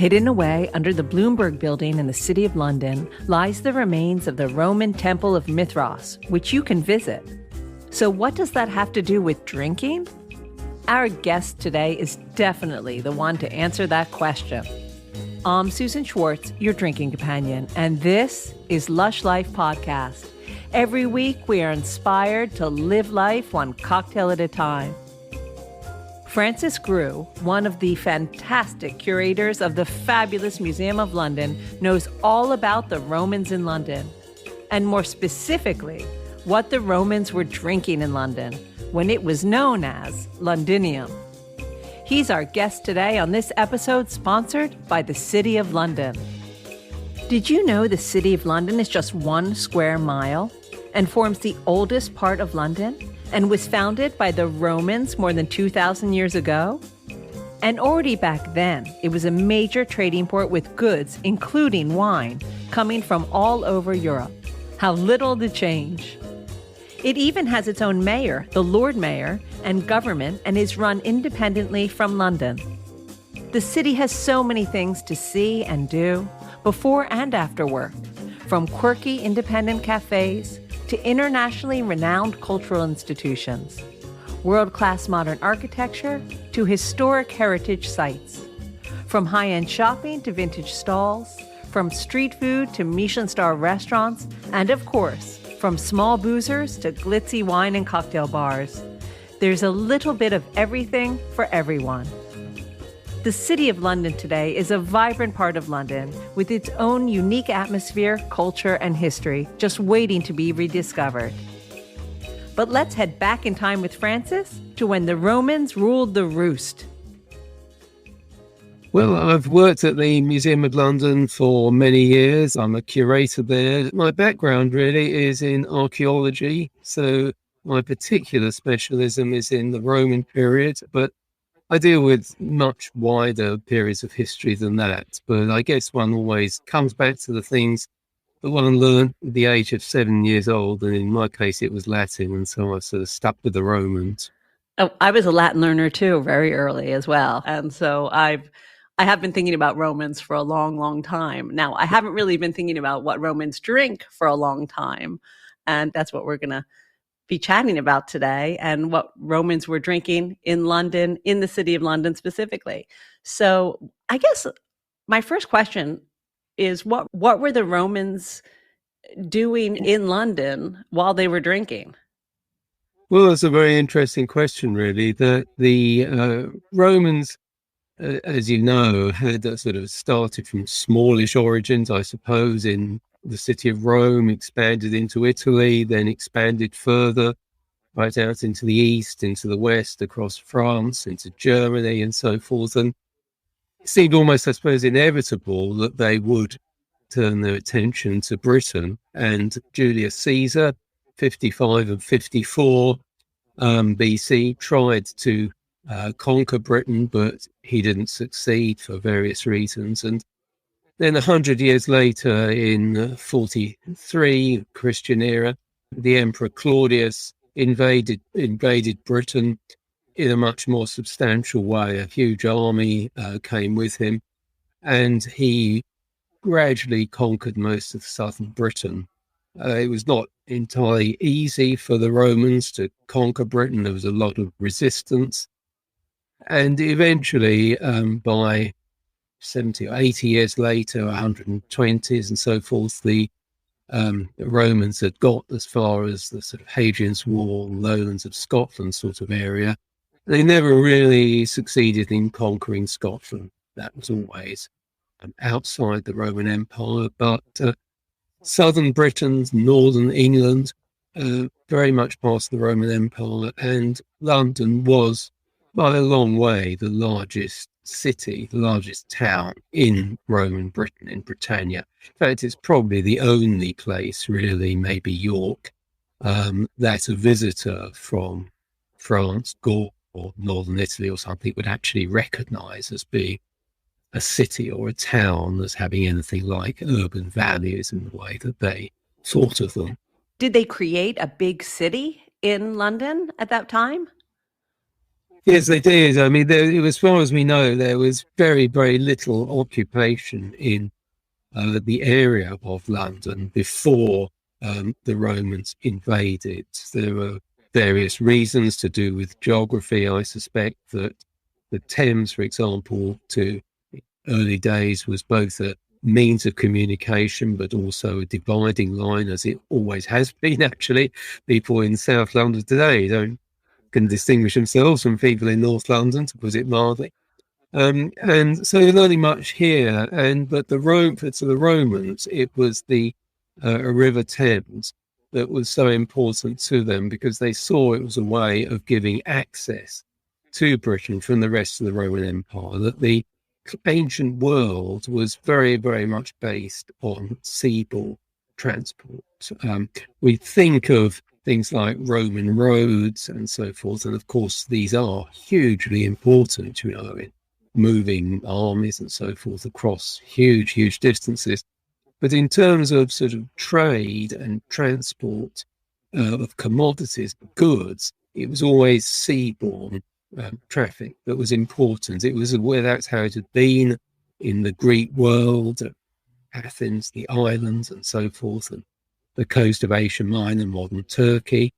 Hidden away under the Bloomberg Building in the city of London lies the remains of the Roman Temple of Mithras, which you can visit. So what does that have to do with drinking? Our guest today is definitely the one to answer that question. I'm Susan Schwartz, your drinking companion, and this is Lush Life Podcast. Every week, we are inspired to live life one cocktail at a time. Francis Grew, one of the fantastic curators of the fabulous Museum of London, knows all about the Romans in London, and more specifically, what the Romans were drinking in London when it was known as Londinium. He's our guest today on this episode sponsored by the City of London. Did you know the City of London is just 1 square mile and forms the oldest part of London and was founded by the Romans more than 2,000 years ago? And already back then, it was a major trading port with goods, including wine, coming from all over Europe. How little the change. It even has its own mayor, the Lord Mayor, and government, and is run independently from London. The city has so many things to see and do, before and after work, from quirky independent cafes to internationally renowned cultural institutions, world-class modern architecture to historic heritage sites, from high-end shopping to vintage stalls, from street food to Michelin-star restaurants, and of course, from small boozers to glitzy wine and cocktail bars. There's a little bit of everything for everyone. The City of London today is a vibrant part of London with its own unique atmosphere, culture, and history, just waiting to be rediscovered. But let's head back in time with Francis to when the Romans ruled the roost. Well, I've worked at the Museum of London for many years. I'm a curator there. My background really is in archaeology, so my particular specialism is in the Roman period, but I deal with much wider periods of history than that. But I guess one always comes back to the things that one learned at the age of 7 years old, and in my case it was Latin, and so I sort of stuck with the Romans. Oh, I was a Latin learner too, very early as well. And so I have been thinking about Romans for a long, long time. Now, I haven't really been thinking about what Romans drink for a long time. And that's what we're going to be chatting about today, and what Romans were drinking in London, in the City of London specifically. So I guess my first question is, what were the Romans doing in London while they were drinking? Well, that's a very interesting question, really. The Romans, as you know, had sort of started from smallish origins, I suppose, in the city of Rome, expanded into Italy, then expanded further right out into the east, into the west, across France, into Germany, and so forth. And it seemed almost, I suppose, inevitable that they would turn their attention to Britain. And Julius Caesar, 55 and 54 BC, tried to conquer Britain, but he didn't succeed for various reasons. And then 100 years later, in 43, Christian era, the Emperor Claudius invaded Britain in a much more substantial way. A huge army came with him, and he gradually conquered most of southern Britain. It was not entirely easy for the Romans to conquer Britain. There was a lot of resistance. And eventually, by 70 or 80 years later, 120s and so forth, the Romans had got as far as the sort of Hadrian's Wall, lowlands of Scotland sort of area. They never really succeeded in conquering Scotland. That was always outside the Roman Empire. But southern Britain, northern England, very much past the Roman Empire, and London was, by a long way, the largest city, the largest town in Roman Britain, in Britannia. In fact, it's probably the only place, really, maybe York, that a visitor from France, Gaul, or northern Italy or something would actually recognise as being a city or a town as having anything like urban values in the way that they thought of them. Did they create a big city in London at that time? Yes, they did. I mean, as far as we know, there was very, very little occupation in the area of London before the Romans invaded. There were various reasons to do with geography. I suspect that the Thames, for example, to early days was both a means of communication, but also a dividing line, as it always has been, actually. People in South London today can distinguish themselves from people in North London, to put it mildly. And so there's only much here. But for the Romans, it was the River Thames that was so important to them, because they saw it was a way of giving access to Britain from the rest of the Roman Empire, that the ancient world was very, very much based on seaboard transport. We think of things like Roman roads and so forth, and of course these are hugely important, in moving armies and so forth across huge, huge distances. But in terms of sort of trade and transport of commodities, goods, it was always seaborne traffic that was important. It was where that's how it had been in the Greek world, Athens, the islands, and so forth, and the coast of Asia Minor, modern Turkey.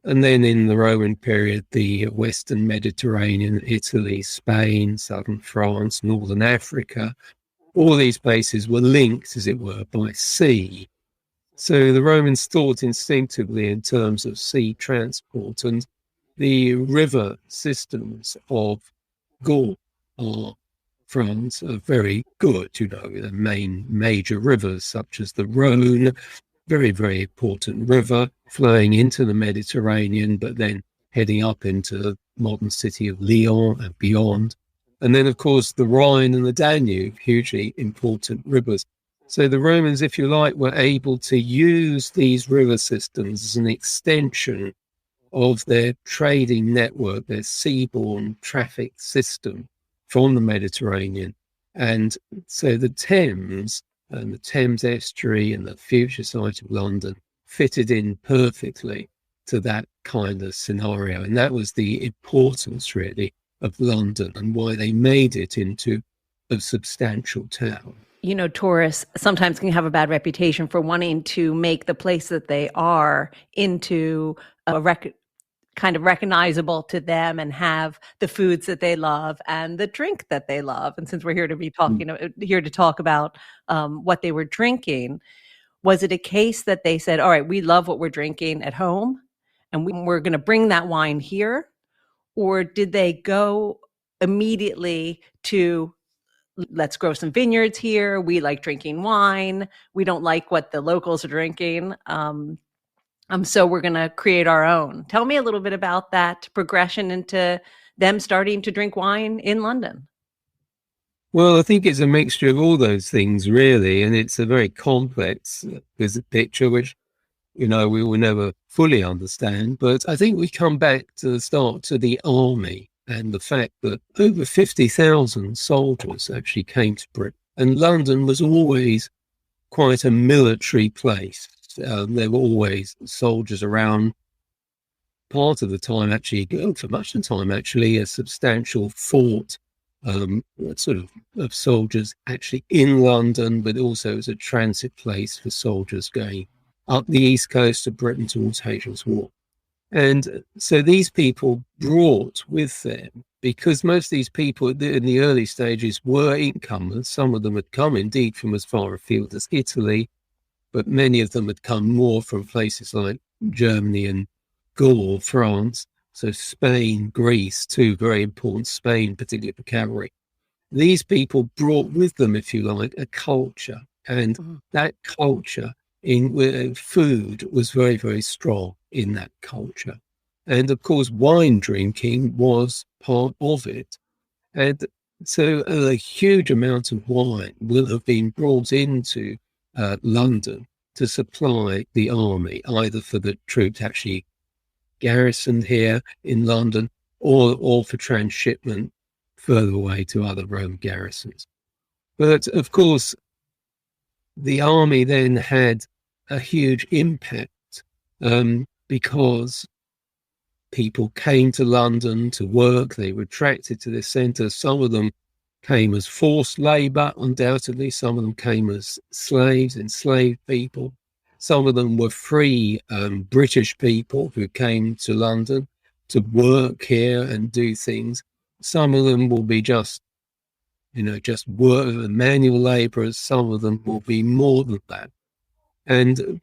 And then in the Roman period, the Western Mediterranean, Italy, Spain, southern France, northern Africa, all these places were linked, as it were, by sea. So the Romans thought instinctively in terms of sea transport, and the river systems of Gaul or France are very good. The main major rivers such as the Rhone, very, very important river flowing into the Mediterranean, but then heading up into the modern city of Lyon and beyond. And then, of course, the Rhine and the Danube, hugely important rivers. So the Romans, if you like, were able to use these river systems as an extension of their trading network, their seaborne traffic system from the Mediterranean. And so the Thames and the Thames estuary and the future site of London fitted in perfectly to that kind of scenario. And that was the importance, really, of London and why they made it into a substantial town. Tourists sometimes can have a bad reputation for wanting to make the place that they are into kind of recognizable to them, and have the foods that they love and the drink that they love. And since we're here to talk about what they were drinking, was it a case that they said, all right, we love what we're drinking at home and we're going to bring that wine here? Or did they go immediately to, let's grow some vineyards here, we like drinking wine, we don't like what the locals are drinking, so we're going to create our own? Tell me a little bit about that progression into them starting to drink wine in London. Well, I think it's a mixture of all those things, really, and it's a very complex picture, which, we will never fully understand. But I think we come back to the start, to the army, and the fact that over 50,000 soldiers actually came to Britain. And London was always quite a military place. There were always soldiers around. Part of the time, actually, for much of the time, actually, a substantial fort of soldiers actually in London, but also as a transit place for soldiers going up the east coast of Britain towards Hadrian's Wall. And so these people brought with them, because most of these people in the early stages were incomers. Some of them had come indeed from as far afield as Italy, but many of them had come more from places like Germany and Gaul, France. So Spain, Greece, too, very important. Spain, particularly for cavalry. These people brought with them, if you like, a culture. And that culture in food was very, very strong in that culture. And of course, wine drinking was part of it. And so a huge amount of wine will have been brought into London to supply the army, either for the troops actually garrisoned here in London or for transshipment further away to other Roman garrisons. But of course, the army then had a huge impact because people came to London to work. They were attracted to this centre. Some of them came as forced labour, undoubtedly. Some of them came as slaves, enslaved people. Some of them were free British people who came to London to work here and do things. Some of them will be just work, manual labourers. Some of them will be more than that. And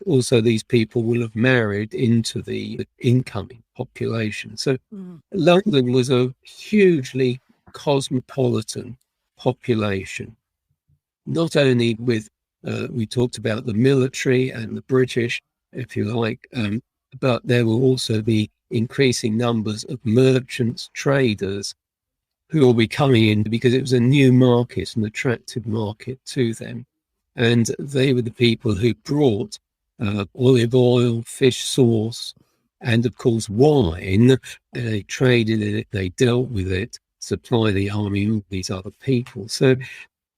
also these people will have married into the incoming population. So London was a hugely cosmopolitan population, not only with, we talked about the military and the British, if you like, but there will also be increasing numbers of merchants, traders, who will be coming in because it was a new market, an attractive market to them. And they were the people who brought olive oil, fish sauce, and of course wine. They traded in it, they dealt with it, supplied the army with these other people. So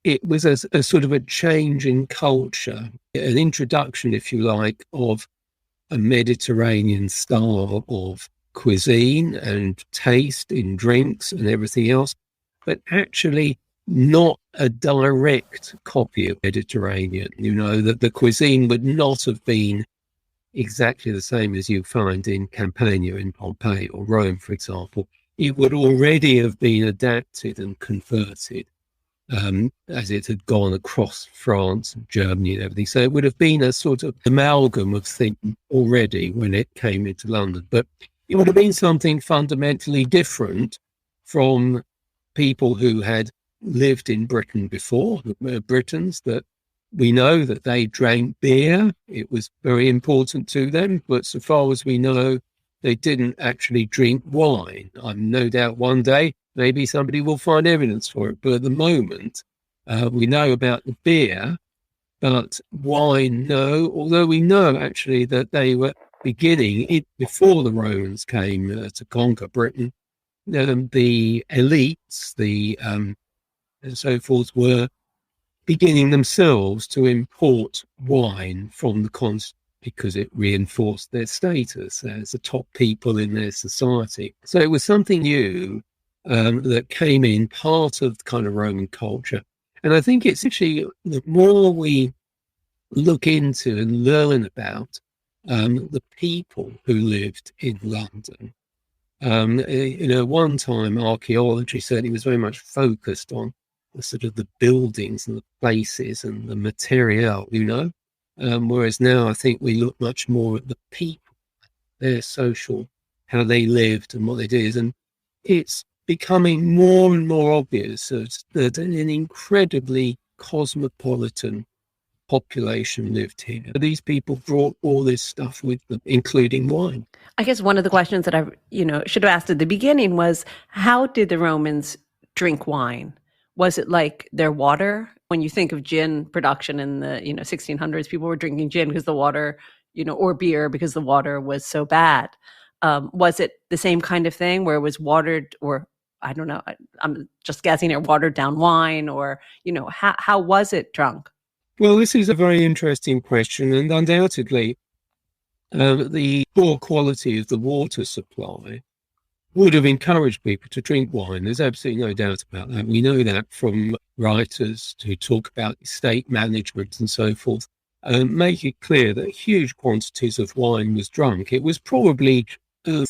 it was a sort of a change in culture, an introduction, if you like, of a Mediterranean style of cuisine and taste in drinks and everything else, but actually not a direct copy of Mediterranean. That the cuisine would not have been exactly the same as you find in Campania in Pompeii or Rome, for example. It would already have been adapted and converted as it had gone across France and Germany and everything. So it would have been a sort of amalgam of things already when it came into London. But it would have been something fundamentally different from people who had lived in Britain before, Britons, that we know that they drank beer. It was very important to them, but so far as we know, they didn't actually drink wine. I'm no doubt one day maybe somebody will find evidence for it, but at the moment we know about the beer, but wine, no. Although we know actually that they were beginning it before the Romans came to conquer Britain. The elites, and so forth, were beginning themselves to import wine from the continent because it reinforced their status as the top people in their society. So it was something new that came in, part of kind of Roman culture. And I think it's actually, the more we look into and learn about the people who lived in London, one time archaeology certainly was very much focused on the sort of the buildings and the places and the material, whereas now I think we look much more at the people, their social, how they lived and what they did. And it's becoming more and more obvious that an incredibly cosmopolitan population lived here. These people brought all this stuff with them, including wine. I guess one of the questions that I should have asked at the beginning was, how did the Romans drink wine? Was it like their water? When you think of gin production in the 1600s, people were drinking gin because the water, or beer because the water was so bad. Was it the same kind of thing where it was watered, or I don't know, I'm just guessing here, watered down wine, or how was it drunk? Well, this is a very interesting question, and undoubtedly the poor quality of the water supply would have encouraged people to drink wine. There's absolutely no doubt about that. We know that from writers who talk about estate management and so forth, make it clear that huge quantities of wine was drunk. It was probably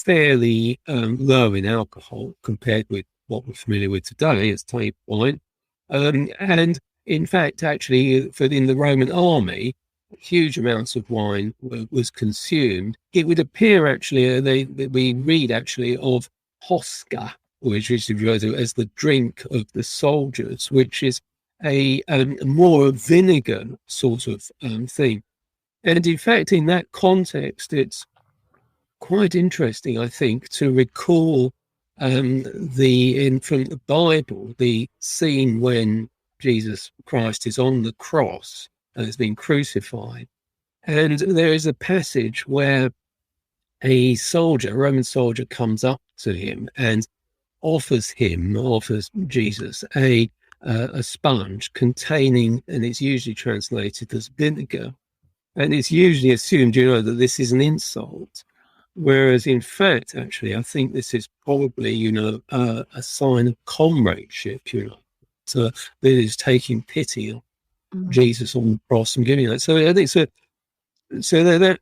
fairly low in alcohol compared with what we're familiar with today as table wine. And in fact, actually, in the Roman army, huge amounts of wine was consumed. It would appear, actually, we read actually of hosca, which is referred to as the drink of the soldiers, which is a more vinegar sort of thing. And in fact, in that context, it's quite interesting, I think, to recall from the Bible, the scene when Jesus Christ is on the cross and has been crucified. And there is a passage where a Roman soldier, comes up to him and offers Jesus a sponge containing, and it's usually translated as vinegar. And it's usually assumed, that this is an insult. Whereas in fact, actually, I think this is probably, a sign of comradeship, so that is taking pity on Jesus on the cross and giving that. So I think so that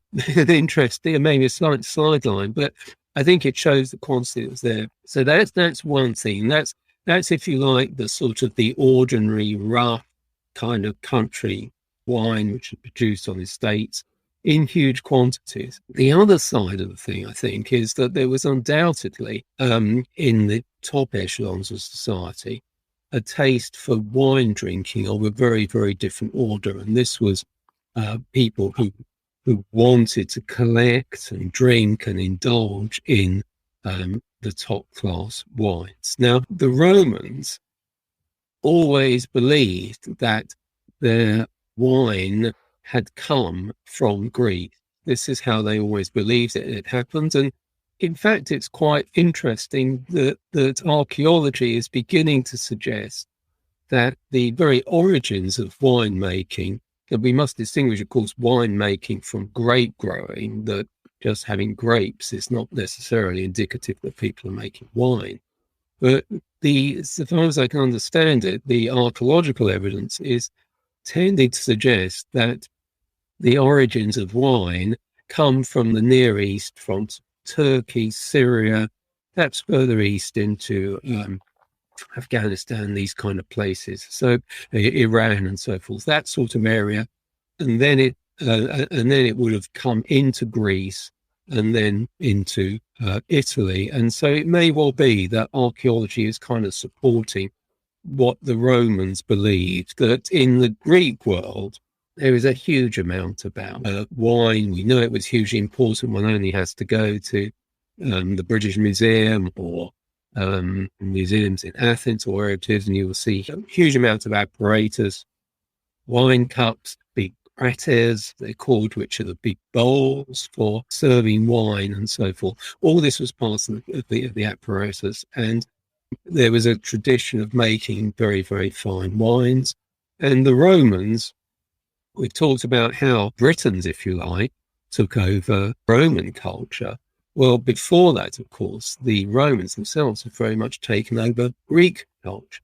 interesting, maybe a slight sideline, but I think it shows the quantity that's there. So that's one thing. That's if you like the sort of the ordinary rough kind of country wine which is produced on estates in huge quantities. The other side of the thing, I think, is that there was undoubtedly in the top echelons of society a taste for wine drinking of a very, very different order, and this was people who wanted to collect and drink and indulge in the top class wines. Now, the Romans always believed that their wine had come from Greece. This is how they always believed it happened. And in fact, it's quite interesting that archaeology is beginning to suggest that the very origins of winemaking, that we must distinguish, of course, winemaking from grape growing, that just having grapes is not necessarily indicative that people are making wine. But as far as I can understand it, the archaeological evidence is tending to suggest that the origins of wine come from the Near East, from Turkey, Syria, perhaps further east into Afghanistan, these kind of places, so Iran and so forth, that sort of area, and then it would have come into Greece and then into Italy. And so it may well be that archaeology is kind of supporting what the Romans believed, that in the Greek world there is a huge amount about wine. We know it was hugely important. One only has to go to the British Museum or museums in Athens or where it is, and you will see a huge amount of apparatus, wine cups, big crates, they're called, which are the big bowls for serving wine and so forth. All this was part of the apparatus, and there was a tradition of making very, very fine wines. And the Romans, we've talked about how Britons, if you like, took over Roman culture. Well, before that, of course, the Romans themselves have very much taken over Greek culture.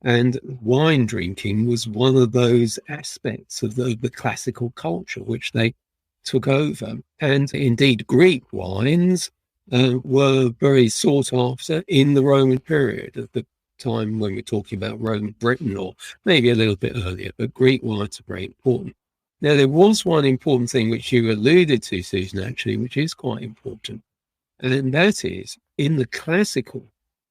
And wine drinking was one of those aspects of the classical culture which they took over. And indeed, Greek wines were very sought after in the Roman period, at the time when we're talking about Roman Britain, or maybe a little bit earlier, but Greek wines are very important. Now, there was one important thing which you alluded to, Susan, actually, which is quite important, and that is in the classical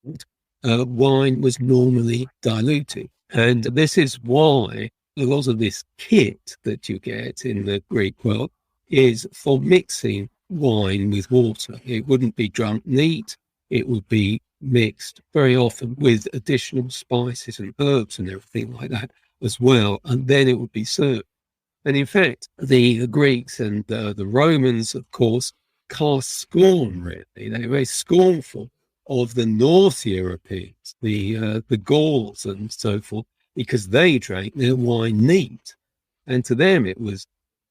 world, wine was normally diluted. And this is why a lot of this kit that you get in the Greek world is for mixing wine with water. It wouldn't be drunk neat. It would be mixed very often with additional spices and herbs and everything like that as well. And then it would be served. And in fact, the Greeks and the Romans, of course, cast scorn, really. They were very scornful of the North Europeans, the Gauls and so forth, because they drank their wine neat. And to them, it was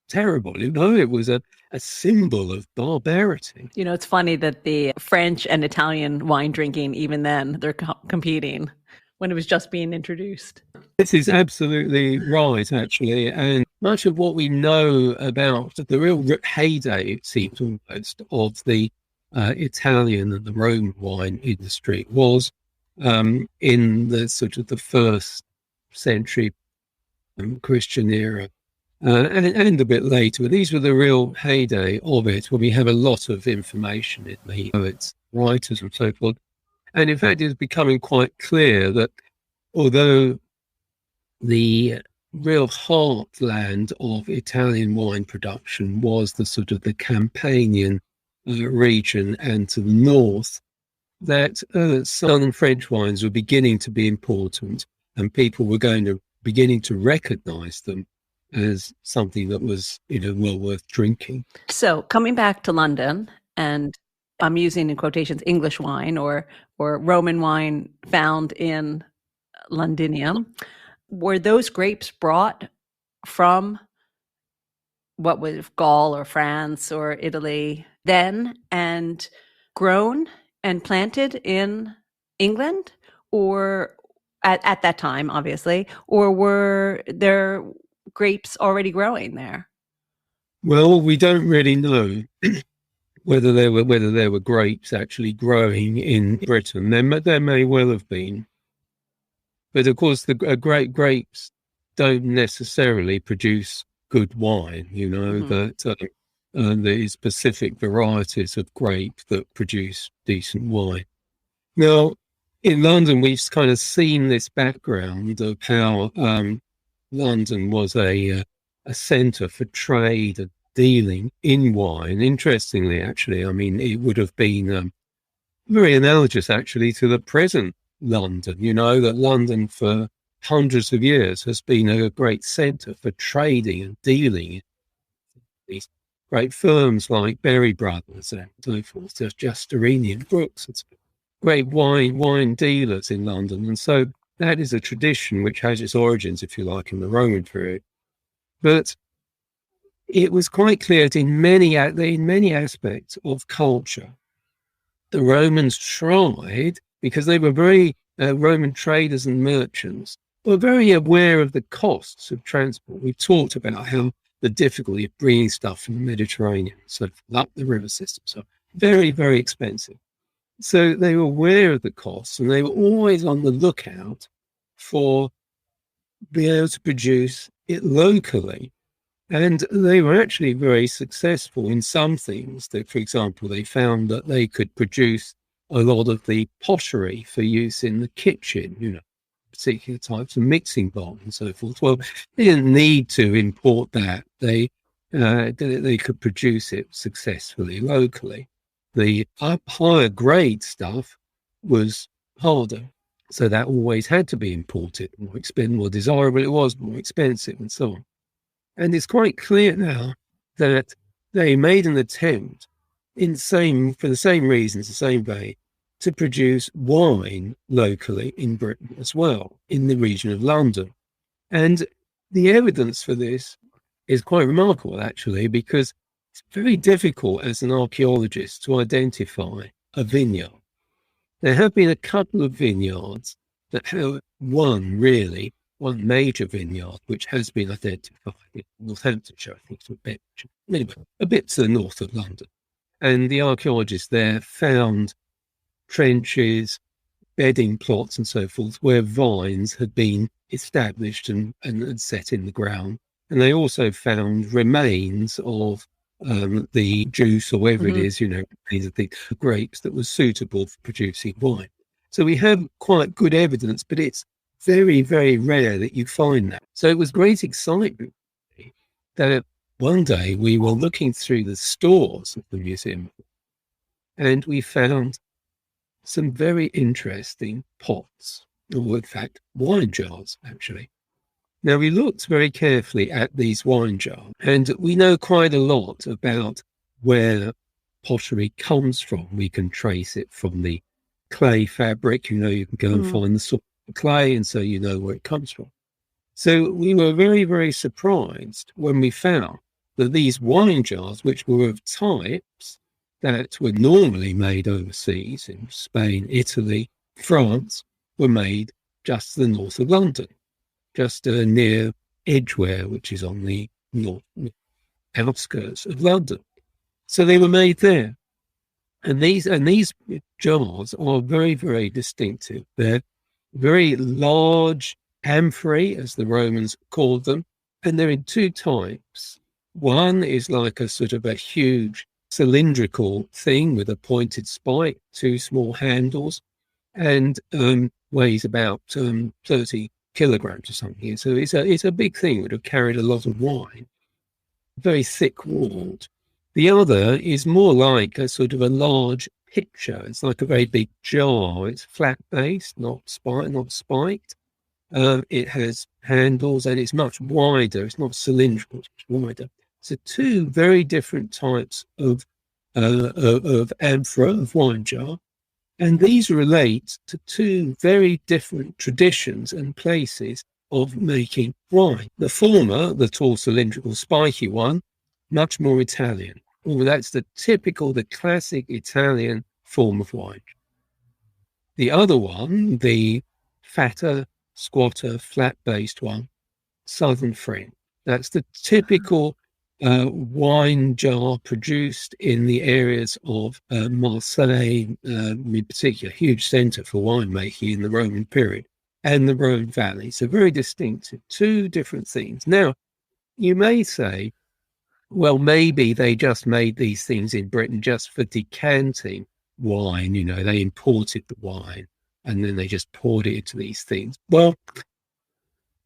terrible. It was a symbol of barbarity. It's funny that the French and Italian wine drinking, even then, they're competing when it was just being introduced. This is absolutely right, actually. And much of what we know about the real heyday, it seems almost, of the Italian and the Roman wine industry was in the sort of the first century Christian era. And a bit later, but these were the real heyday of it, where we have a lot of information in the poets, writers, and so forth. And in fact, it's becoming quite clear that although the real heartland of Italian wine production was the sort of the Campanian region and to the north, that southern French wines were beginning to be important, and people were beginning to recognize them as something that was, well worth drinking. So coming back to London, and I'm using in quotations English wine or Roman wine found in Londinium, were those grapes brought from what was Gaul or France or Italy then and grown and planted in England, or at that time, obviously, or were there grapes already growing there? Well, we don't really know whether there were grapes actually growing in Britain. There may well have been, but of course, the grapes don't necessarily produce good wine. You know that there's specific varieties of grape that produce decent wine. Now, in London, we've kind of seen this background of how London was a centre for trade and dealing in wine. Interestingly, actually, I mean, it would have been very analogous, actually, to the present London. You know, that London for hundreds of years has been a great centre for trading and dealing. These great firms like Berry Brothers and so forth, Justerini and Brooks, it's great wine dealers in London. And so that is a tradition which has its origins, if you like, in the Roman period. But it was quite clear that in many aspects of culture, the Romans tried, because they were very Roman traders and merchants, were very aware of the costs of transport. We've talked about how the difficulty of bringing stuff from the Mediterranean, so up the river system, so very, very expensive. So they were aware of the costs, and they were always on the lookout for being able to produce it locally. And they were actually very successful in some things. That, for example, they found that they could produce a lot of the pottery for use in the kitchen, you know, particular types of mixing bowls and so forth. Well, they didn't need to import that. They could produce it successfully locally. The higher grade stuff was harder. So that always had to be imported, more desirable it was, more expensive and so on. And it's quite clear now that they made an attempt for the same reasons, the same way, to produce wine locally in Britain as well, in the region of London. And the evidence for this is quite remarkable, actually, because it's very difficult as an archaeologist to identify a vineyard. There have been a couple of vineyards that have one major vineyard, which has been identified in Northamptonshire, I think it's a bit to the north of London. And the archaeologists there found trenches, bedding plots and so forth, where vines had been established and set in the ground. And they also found remains of the juice or whatever it is, you know, these are the grapes that was suitable for producing wine. So we have quite good evidence, but it's very, very rare that you find that. So it was great excitement that one day we were looking through the stores of the museum and we found some very interesting pots, or in fact, wine jars, actually. Now, we looked very carefully at these wine jars, and we know quite a lot about where pottery comes from. We can trace it from the clay fabric. You know, you can go and find the sort of clay, and so you know where it comes from. So we were very, very surprised when we found that these wine jars, which were of types that were normally made overseas in Spain, Italy, France, were made just to the north of London, just near Edgware, which is on the north outskirts of London. So they were made there. And these jars are very, very distinctive. They're very large amphorae, as the Romans called them, and they're in two types. One is like a sort of a huge cylindrical thing with a pointed spike, two small handles, and weighs about 30 kilograms or something. So it's a big thing. It would have carried a lot of wine. Very thick walled. The other is more like a sort of a large pitcher. It's like a very big jar. It's flat based, not spiked. It has handles and it's much wider. It's not cylindrical, it's much wider. So two very different types of amphora, of wine jar. And these relate to two very different traditions and places of making wine. The former, the tall cylindrical spiky one, much more Italian. Well, that's the classic Italian form of wine. The other one, the fatter, squatter, flat-based one, Southern Friend. That's the typical wine jar produced in the areas of Marseille, in particular, huge centre for winemaking in the Roman period, and the Rhone Valley. So very distinctive, two different things. Now, you may say, well, maybe they just made these things in Britain just for decanting wine. They imported the wine and then they just poured it into these things. Well,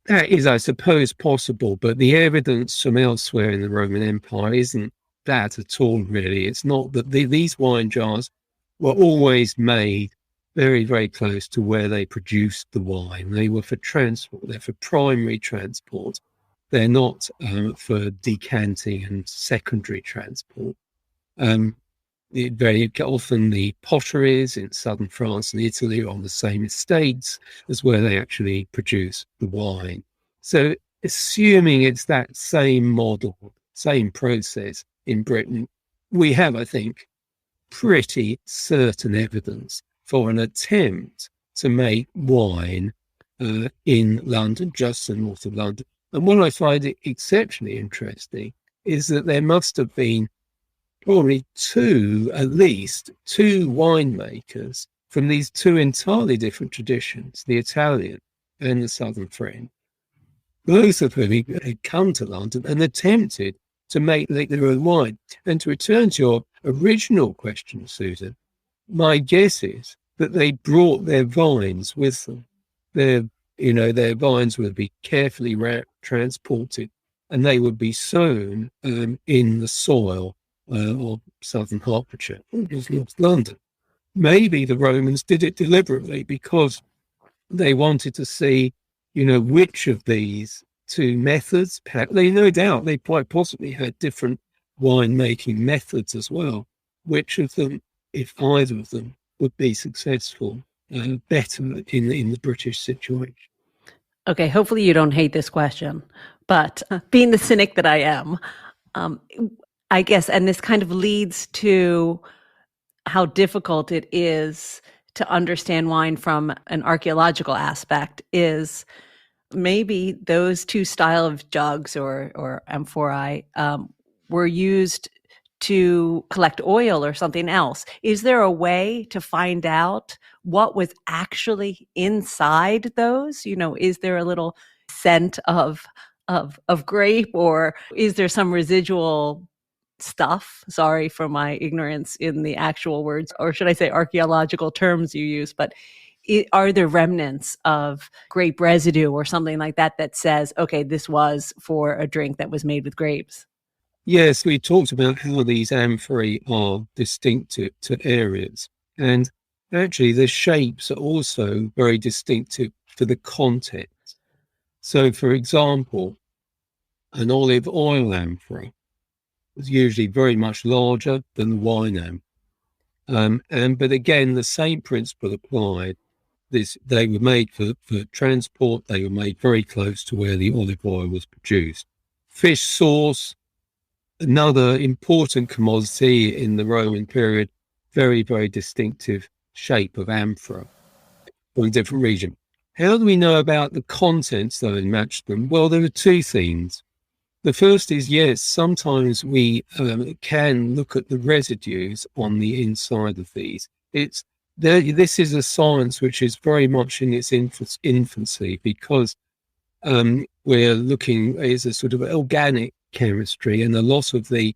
that is, I suppose, possible, but the evidence from elsewhere in the Roman Empire isn't that at all, really. It's not that these wine jars were always made very, very close to where they produced the wine. They were for transport. They're for primary transport. They're not for decanting and secondary transport. Very often the potteries in southern France and Italy are on the same estates as where they actually produce the wine. So assuming it's that same model, same process in Britain, we have, I think, pretty certain evidence for an attempt to make wine in London, just the north of London. And what I find exceptionally interesting is that there must have been probably at least two winemakers from these two entirely different traditions, the Italian and the Southern Friend, both of whom had come to London and attempted to make their own wine. And to return to your original question, Susan, my guess is that they brought their vines with them. Their vines would be carefully wrapped, transported, and they would be sown in the soil of southern Hertfordshire, North London. Maybe the Romans did it deliberately because they wanted to see, which of these two methods, no doubt they quite possibly had different winemaking methods as well, which of them, if either of them, would be successful better in the British situation. Okay, hopefully you don't hate this question, but being the cynic that I am, I guess, and this kind of leads to how difficult it is to understand wine from an archaeological aspect, is maybe those two style of jugs or amphorae were used to collect oil or something else. Is there a way to find out what was actually inside those? Is there a little scent of grape, or is there some residual stuff? Sorry for my ignorance in the actual words, or should I say archaeological terms you use, but are there remnants of grape residue or something like that says, okay, this was for a drink that was made with grapes? Yes, we talked about how these amphorae are distinctive to areas, and actually the shapes are also very distinctive to the context. So, for example, an olive oil amphora is usually very much larger than the wine amphora. But again, the same principle applied. They were made for transport. They were made very close to where the olive oil was produced. Fish sauce, another important commodity in the Roman period, very, very distinctive shape of amphora from a different region. How do we know about the contents, though, and match them? Well, there are two things. The first is, yes, sometimes we can look at the residues on the inside of these. This is a science which is very much in its infancy, because we're looking as a sort of organic chemistry, and a lot of the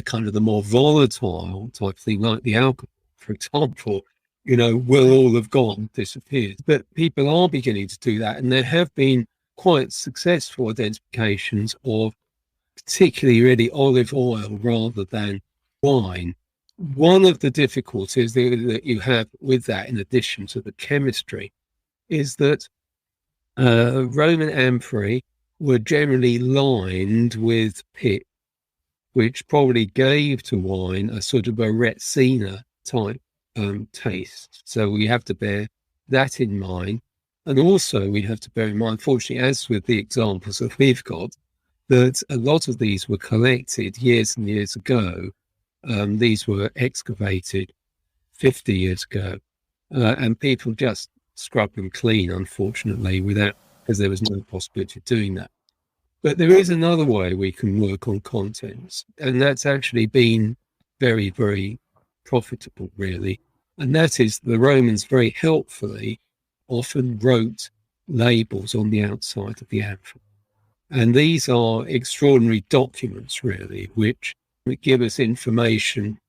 kind of the more volatile type thing, like the alcohol, for example, will all have gone, disappeared. But people are beginning to do that, and there have been quite successful identifications of particularly really olive oil rather than wine. One of the difficulties that you have with that, in addition to the chemistry, is that Roman amphorae were generally lined with pit, which probably gave to wine a sort of a Retsina type taste. So we have to bear that in mind. And also we have to bear in mind, fortunately, as with the examples that we've got, that a lot of these were collected years and years ago, These were excavated 50 years ago, and people just scrubbed them clean, unfortunately, because there was no possibility of doing that. But there is another way we can work on contents, and that's actually been very, very profitable, really. And that is the Romans very helpfully often wrote labels on the outside of the amphoray. And these are extraordinary documents, really, which give us information,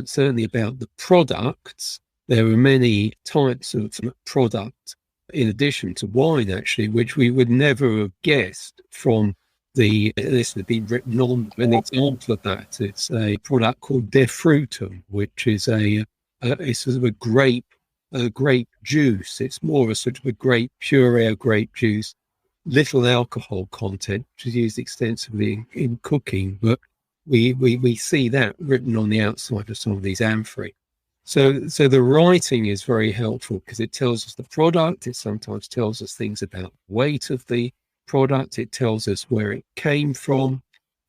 certainly about the products. There are many types of product, in addition to wine, actually, which we would never have guessed from this had been written on. An example of that, it's a product called De Frutum, which is a sort of a grape juice. It's more a sort of a puree grape juice, little alcohol content, which is used extensively in cooking, but we see that written on the outside of some of these amphorae. So the writing is very helpful because it tells us the product. It sometimes tells us things about the weight of the product. It tells us where it came from.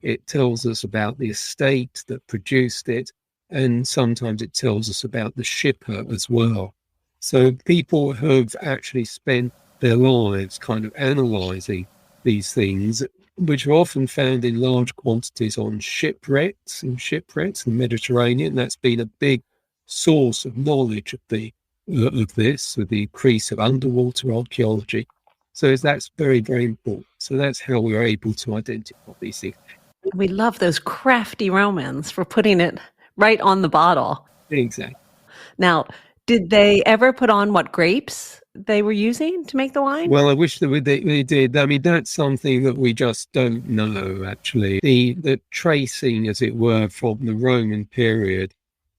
It tells us about the estate that produced it. And sometimes it tells us about the shipper as well. So people have actually spent their lives kind of analysing these things, which are often found in large quantities on shipwrecks in the Mediterranean. That's been a big source of knowledge of this, with the increase of underwater archaeology. So that's very, very important. So that's how we are able to identify these things. We love those crafty Romans for putting it right on the bottle. Exactly. Now, did they ever put on what grapes they were using to make the wine? Well, I wish that they did. I mean, that's something that we just don't know, actually. The tracing, as it were, from the Roman period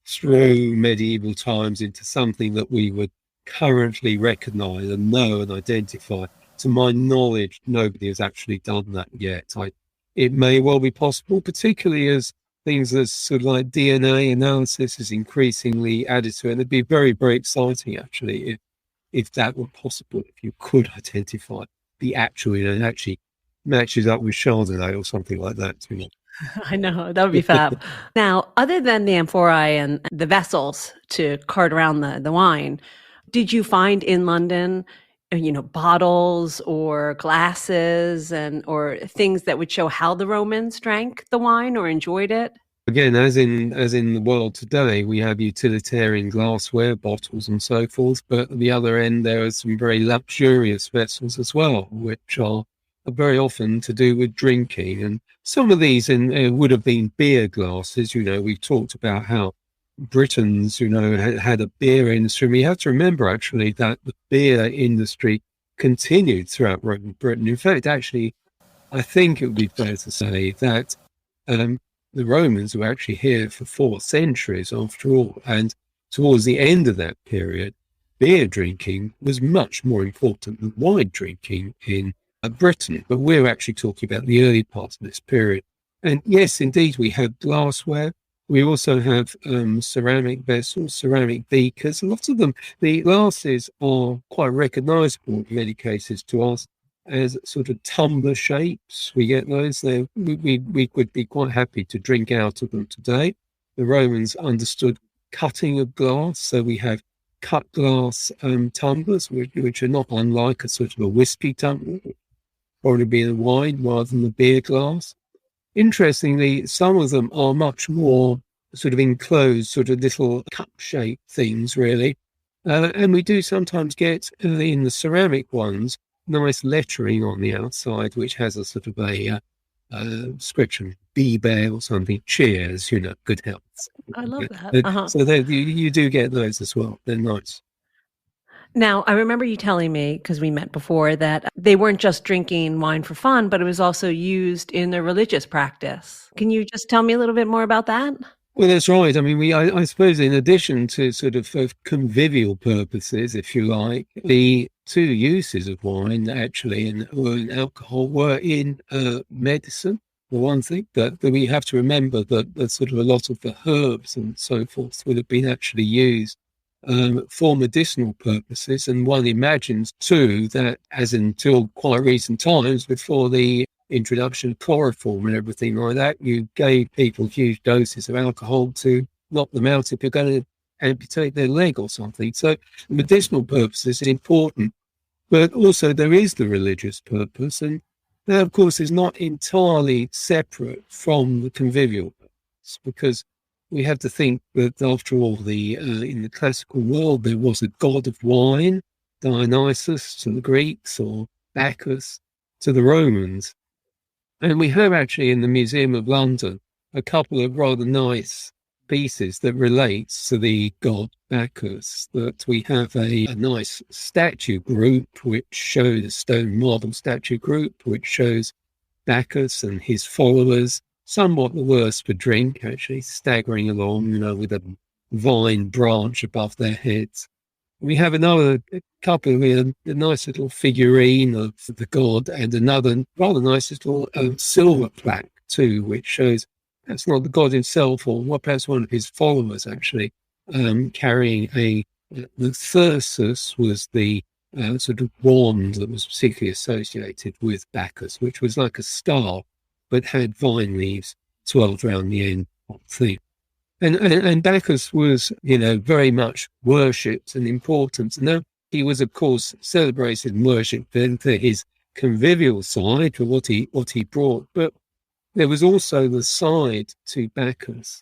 through medieval times into something that we would currently recognise and know and identify. To my knowledge, nobody has actually done that yet. It may well be possible, particularly as things as sort of like DNA analysis is increasingly added to it. And it'd be very, very exciting, actually, if that were possible, if you could identify the actual, it actually matches up with Chardonnay or something like that. I know, that would be fab. Now, other than the amphorae and the vessels to cart around the wine, did you find in London, bottles or glasses or things that would show how the Romans drank the wine or enjoyed it? Again, as in the world today, we have utilitarian glassware, bottles and so forth, but at the other end, there are some very luxurious vessels as well, which are very often to do with drinking. And some of these would have been beer glasses. We've talked about how Britons, had a beer industry. We have to remember, actually, that the beer industry continued throughout Roman Britain. In fact, actually, I think it would be fair to say that the Romans were actually here for 4 centuries after all. And towards the end of that period, beer drinking was much more important than wine drinking in Britain. But we're actually talking about the early part of this period. And yes, indeed, we have glassware. We also have ceramic vessels, ceramic beakers. A lot of them, the glasses are quite recognisable in many cases to us as sort of tumbler shapes. We get those. We would be quite happy to drink out of them today. The Romans understood cutting of glass, so we have cut glass tumblers, which are not unlike a sort of a whiskey tumbler, probably be a wine rather than the beer glass. Interestingly, some of them are much more sort of enclosed, sort of little cup-shaped things, really. And we do sometimes get, in the ceramic ones, nice lettering on the outside, which has a sort of a inscription, Be or something, cheers, good health. I love that. Uh-huh. So you do get those as well. They're nice. Now, I remember you telling me, because we met before, that they weren't just drinking wine for fun, but it was also used in their religious practice. Can you just tell me a little bit more about that? Well, that's right. I mean, I suppose in addition to sort of convivial purposes, if you like, the 2 uses of wine actually and alcohol were in medicine. The one thing that we have to remember that sort of a lot of the herbs and so forth would have been actually used for medicinal purposes. And one imagines too that as until quite recent times, before the introduction of chloroform and everything like that, you gave people huge doses of alcohol to knock them out if you're going to amputate their leg or something. So medicinal purposes is important, but also there is the religious purpose, and that, of course, is not entirely separate from the convivial purpose, because we have to think that, after all, in the classical world, there was a god of wine, Dionysus to the Greeks, or Bacchus to the Romans. And we have actually in the Museum of London a couple of rather nice pieces that relates to the god Bacchus. That we have a nice statue group which shows a stone marble statue group which shows Bacchus and his followers, somewhat the worse for drink, actually staggering along, with a vine branch above their heads. We have another couple with a nice little figurine of the god, and another rather nice little silver plaque too, which shows that's not the god himself, or perhaps one of his followers actually, carrying the thyrsus was the sort of wand that was particularly associated with Bacchus, which was like a star, but had vine leaves twirled around the end of the thing. And Bacchus was, very much worshipped and important. Now, he was, of course, celebrated and worshipped for his convivial side, for what he brought. But there was also the side to Bacchus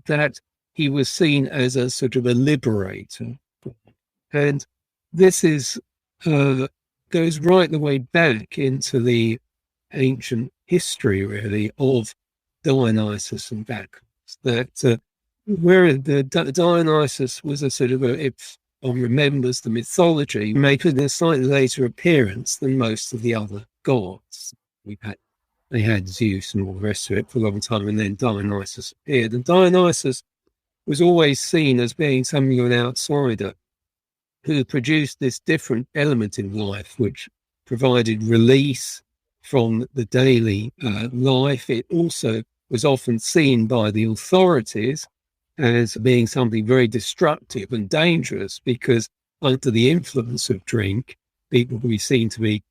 that he was seen as a sort of a liberator. And this goes right the way back into the ancient history, really, of Dionysus and Bacchus. That where the Dionysus was a sort of if one remembers the mythology, making a slightly later appearance than most of the other gods. They had Zeus and all the rest of it for a long time, and then Dionysus appeared. And Dionysus was always seen as being something of an outsider who produced this different element in life, which provided release from the daily life. It also was often seen by the authorities as being something very destructive and dangerous, because under the influence of drink, people could be seen to be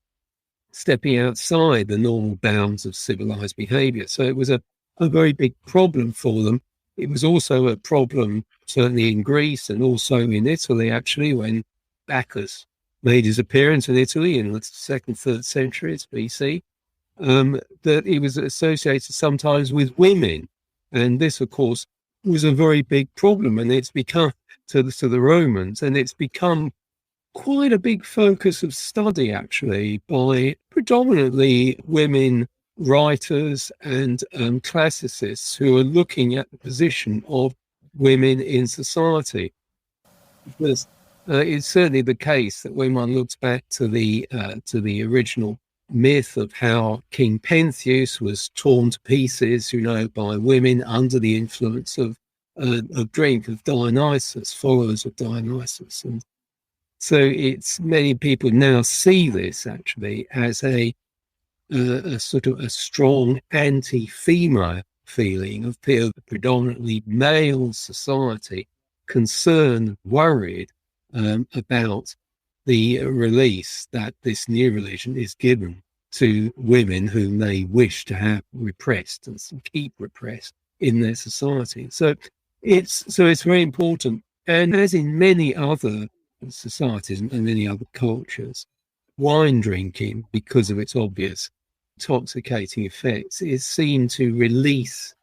stepping outside the normal bounds of civilized behavior. So it was a very big problem for them. It was also a problem, certainly in Greece and also in Italy, actually, when Bacchus made his appearance in Italy in the 2nd, 3rd centuries BC. That he was associated sometimes with women. And this, of course, was a very big problem. And it's become, to the Romans, and it's become quite a big focus of study, actually, by predominantly women writers and classicists who are looking at the position of women in society. Because it's certainly the case that when one looks back to the original myth of how King Pentheus was torn to pieces, by women under the influence of drink, of Dionysus, followers of Dionysus. And so it's many people now see this actually as a sort of a strong anti-female feeling of predominantly male society, concerned, worried about the release that this new religion is given to women whom they wish to have repressed and keep repressed in their society. So it's very important. And as in many other societies and many other cultures, wine drinking, because of its obvious intoxicating effects, is seen to release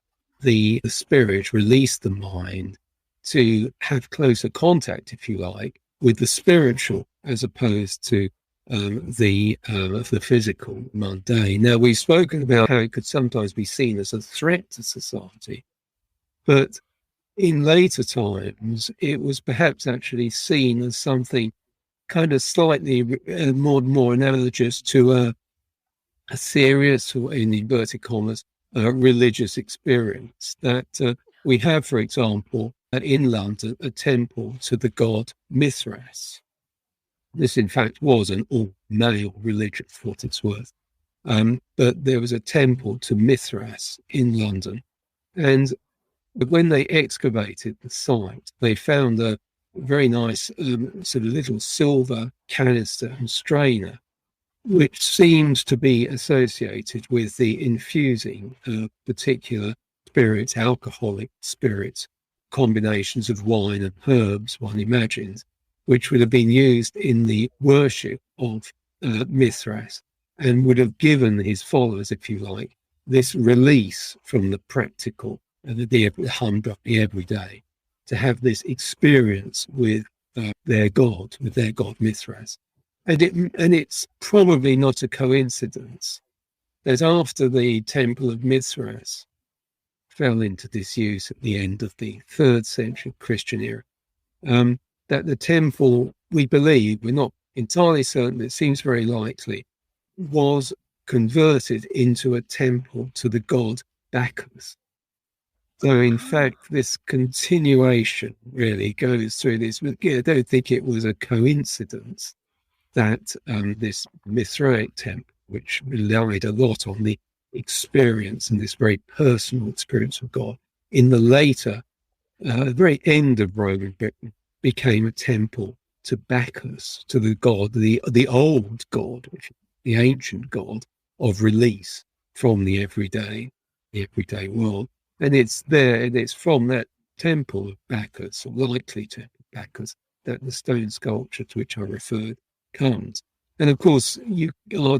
the spirit, release the mind, to have closer contact, if you like, with the spiritual as opposed to the physical, mundane. Now, we've spoken about how it could sometimes be seen as a threat to society, but in later times, it was perhaps actually seen as something kind of slightly more analogous to a serious, or in inverted commas, religious experience. That we have, for example, in London, a temple to the god Mithras. This, in fact, was an all-male religion, for what it's worth. But there was a temple to Mithras in London. And when they excavated the site, they found a very nice sort of little silver canister and strainer which seems to be associated with the infusing of particular spirits, alcoholic spirits, combinations of wine and herbs, one imagines, which would have been used in the worship of Mithras and would have given his followers, if you like, this release from the practical and the humdrum, the everyday, to have this experience with their god Mithras. And it's probably not a coincidence that after the Temple of Mithras fell into disuse at the end of the 3rd century Christian era, that the temple, we believe, we're not entirely certain, but it seems very likely, was converted into a temple to the god Bacchus. So in fact, this continuation really goes through this. I don't think it was a coincidence that this Mithraic temple, which relied a lot on the experience and this very personal experience of God, in the later, very end of Roman Britain, became a temple to Bacchus, to the god, the old god, the ancient god of release from the everyday world. And it's there, and it's from that temple of Bacchus, or likely temple of Bacchus, that the stone sculpture to which I referred comes. And of course, you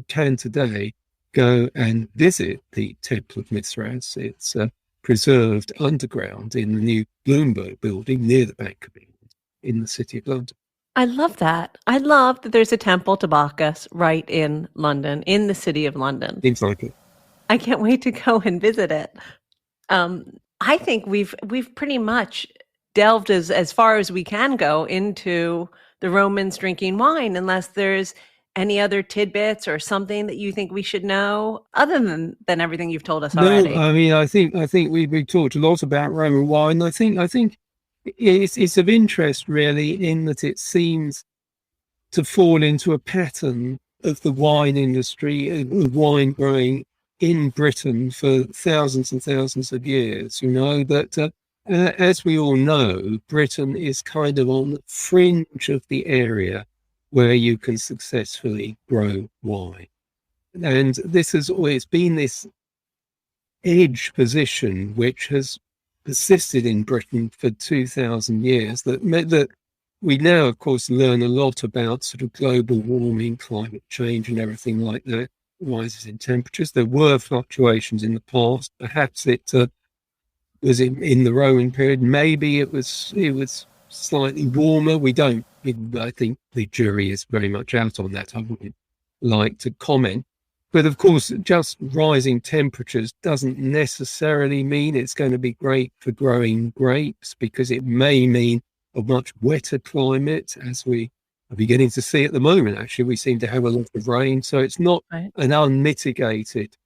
can today go and visit the Temple of Mithras. It's preserved underground in the new Bloomberg Building near the Bank of England in the City of London. I love that. I love that there's a temple to Bacchus right in London, in the City of London. Seems like it. I can't wait to go and visit it. I think we've pretty much delved as far as we can go into the Romans drinking wine, unless there's any other tidbits or something that you think we should know other than everything you've told us already. No, I mean, I think we talked a lot about Roman wine. I think it's of interest really in that it seems to fall into a pattern of the wine industry, of wine growing in Britain for thousands and thousands of years. You know, that as we all know, Britain is kind of on the fringe of the area where you can successfully grow wine. And this has always been this edge position which has persisted in Britain for 2,000 years, that we now, of course, learn a lot about sort of global warming, climate change and everything like that, rises in temperatures. There were fluctuations in the past. Perhaps it was in the Roman period. Maybe it was slightly warmer. I think the jury is very much out on that. I wouldn't like to comment. But of course, just rising temperatures doesn't necessarily mean it's going to be great for growing grapes, because it may mean a much wetter climate, as we are beginning to see at the moment. Actually, we seem to have a lot of rain, so it's not an unmitigated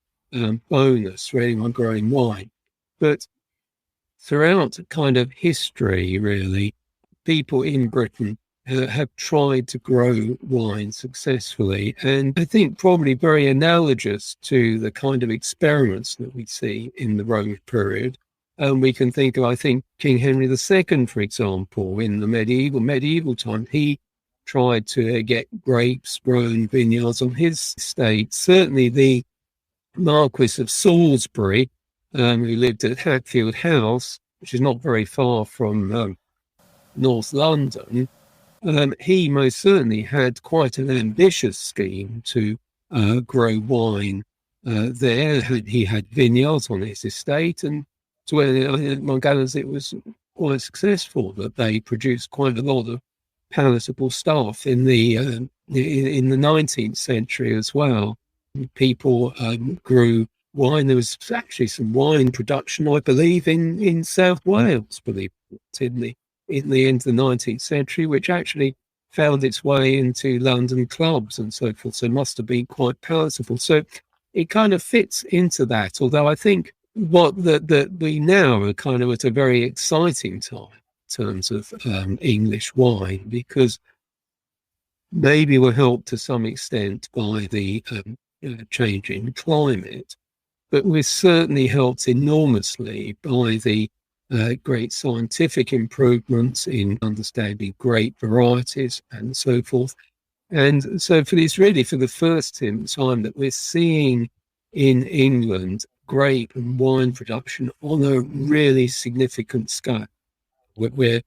bonus for anyone growing wine. But throughout kind of history, really, people in Britain have tried to grow wine successfully. And I think probably very analogous to the kind of experiments that we see in the Roman period. And we can think of, I think, King Henry II, for example, in the medieval time. He tried to get grapes grown, vineyards on his estate. Certainly the Marquis of Salisbury, who lived at Hatfield House, which is not very far from North London, he most certainly had quite an ambitious scheme to grow wine there. He had vineyards on his estate, and to my gathers, it was quite successful, that they produced quite a lot of palatable stuff in the 19th century as well. People grew wine. There was actually some wine production, I believe, in South Wales, in the end of the 19th century, which actually found its way into London clubs and so forth. So it must have been quite palatable. So it kind of fits into that. Although I think that we now are kind of at a very exciting time in terms of English wine, because maybe we're helped to some extent by the change in climate, but we're certainly helped enormously by the great scientific improvements in understanding grape varieties and so forth. And so it's really for the first time that we're seeing in England grape and wine production on a really significant scale. We're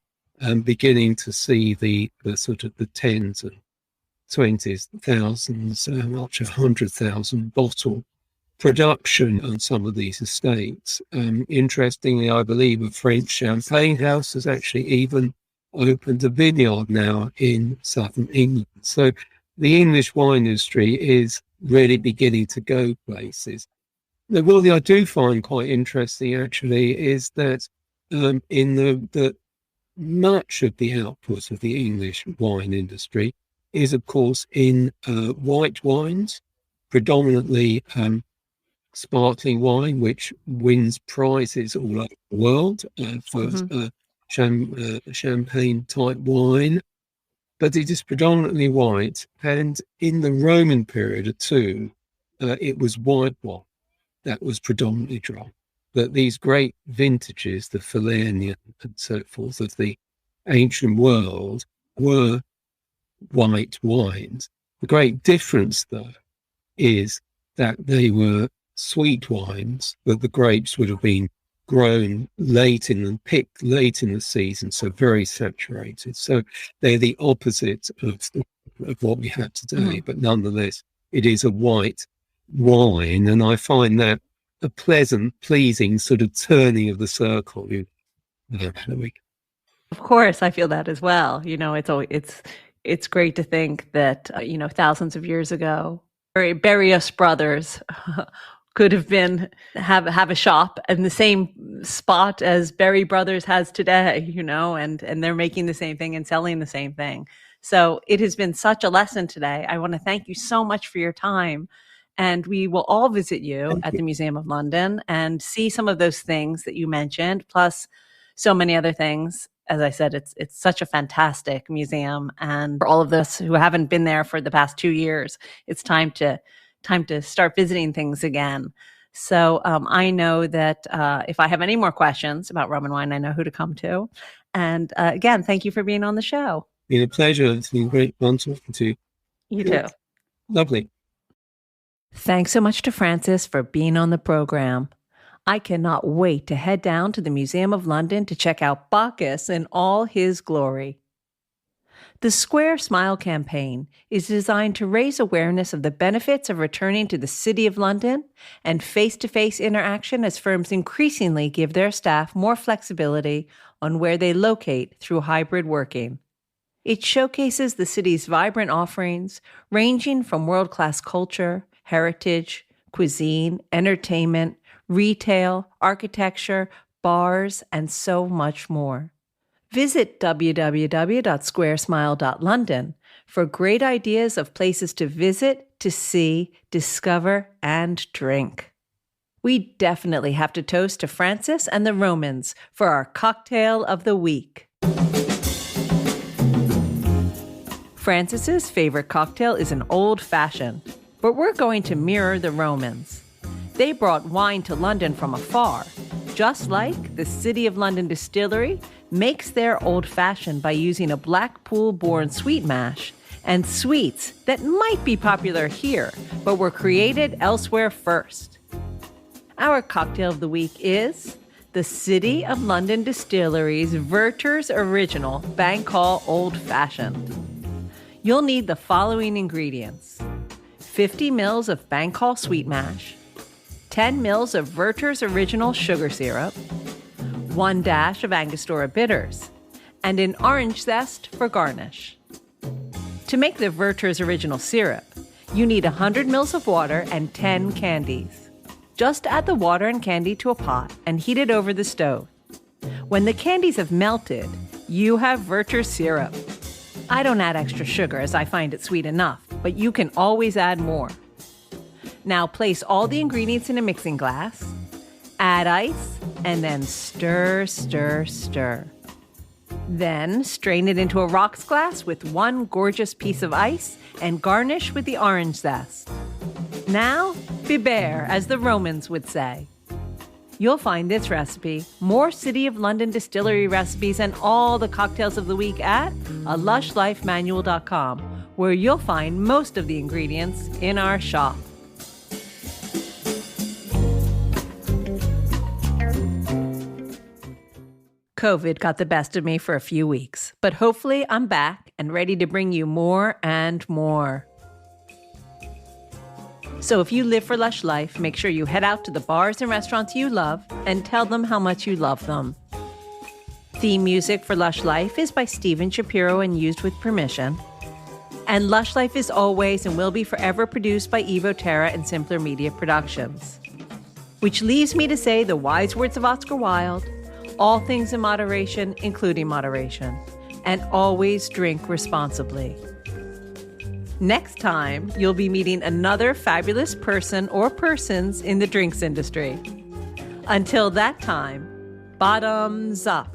beginning to see the sort of the tens and 20s, thousands, up to 100,000 bottle production on some of these estates. Interestingly, I believe a French champagne house has actually even opened a vineyard now in southern England. So the English wine industry is really beginning to go places. Now, what I do find quite interesting actually is that in the much of the output of the English wine industry is, of course, in white wines, predominantly sparkling wine, which wins prizes all over the world for champagne type wine. But it is predominantly white. And in the Roman period too, it was white wine that was predominantly drunk. But these great vintages, the Falernian and so forth of the ancient world, were white wines. The great difference, though, is that they were sweet wines, but the grapes would have been grown late and picked late in the season, so very saturated. So they're the opposite of what we have today, but nonetheless, it is a white wine, and I find that a pleasing sort of turning of the circle. Of course, I feel that as well. It's great to think that thousands of years ago, various brothers could have have a shop in the same spot as Berry Brothers has today, and they're making the same thing and selling the same thing. So it has been such a lesson today. I want to thank you so much for your time. And we will all visit you at the Museum of London and see some of those things that you mentioned, plus so many other things. As I said, it's such a fantastic museum. And for all of us who haven't been there for the past 2 years, it's time to start visiting things again. So I know that if I have any more questions about Roman wine, I know who to come to. And again, thank you for being on the show. It's been a pleasure. It's been great fun talking to you. You too. Lovely. Thanks so much to Francis for being on the program. I cannot wait to head down to the Museum of London to check out Bacchus in all his glory. The Square Smile campaign is designed to raise awareness of the benefits of returning to the City of London and face-to-face interaction as firms increasingly give their staff more flexibility on where they locate through hybrid working. It showcases the city's vibrant offerings, ranging from world-class culture, heritage, cuisine, entertainment, retail, architecture, bars, and so much more. Visit www.squaresmile.london for great ideas of places to visit, to see, discover, and drink. We definitely have to toast to Francis and the Romans for our cocktail of the week. Francis's favorite cocktail is an old-fashioned, but we're going to mirror the Romans. They brought wine to London from afar, just like the City of London distillery makes their old-fashioned by using a Blackpool-born sweet mash and sweets that might be popular here, but were created elsewhere first. Our cocktail of the week is the City of London Distillery's Werther's Original Bank Hall Old Fashioned. You'll need the following ingredients: 50 mils of Bank Hall sweet mash, 10 mils of Werther's Original sugar syrup, 1 dash of Angostura bitters, and an orange zest for garnish. To make the Werther's Original syrup, you need 100 mils of water and 10 candies. Just add the water and candy to a pot and heat it over the stove. When the candies have melted, you have Werther's syrup. I don't add extra sugar as I find it sweet enough, but you can always add more. Now place all the ingredients in a mixing glass, add ice, and then stir, stir, stir. Then strain it into a rocks glass with 1 gorgeous piece of ice and garnish with the orange zest. Now, bibere, as the Romans would say. You'll find this recipe, more City of London distillery recipes, and all the cocktails of the week at alushlifemanual.com, where you'll find most of the ingredients in our shop. COVID got the best of me for a few weeks, but hopefully I'm back and ready to bring you more and more. So if you live for Lush Life, make sure you head out to the bars and restaurants you love and tell them how much you love them. Theme music for Lush Life is by Steven Shapiro and used with permission. And Lush Life is always and will be forever produced by Evo Terra and Simpler Media Productions. Which leaves me to say the wise words of Oscar Wilde: all things in moderation, including moderation, and always drink responsibly. Next time, you'll be meeting another fabulous person or persons in the drinks industry. Until that time, bottoms up.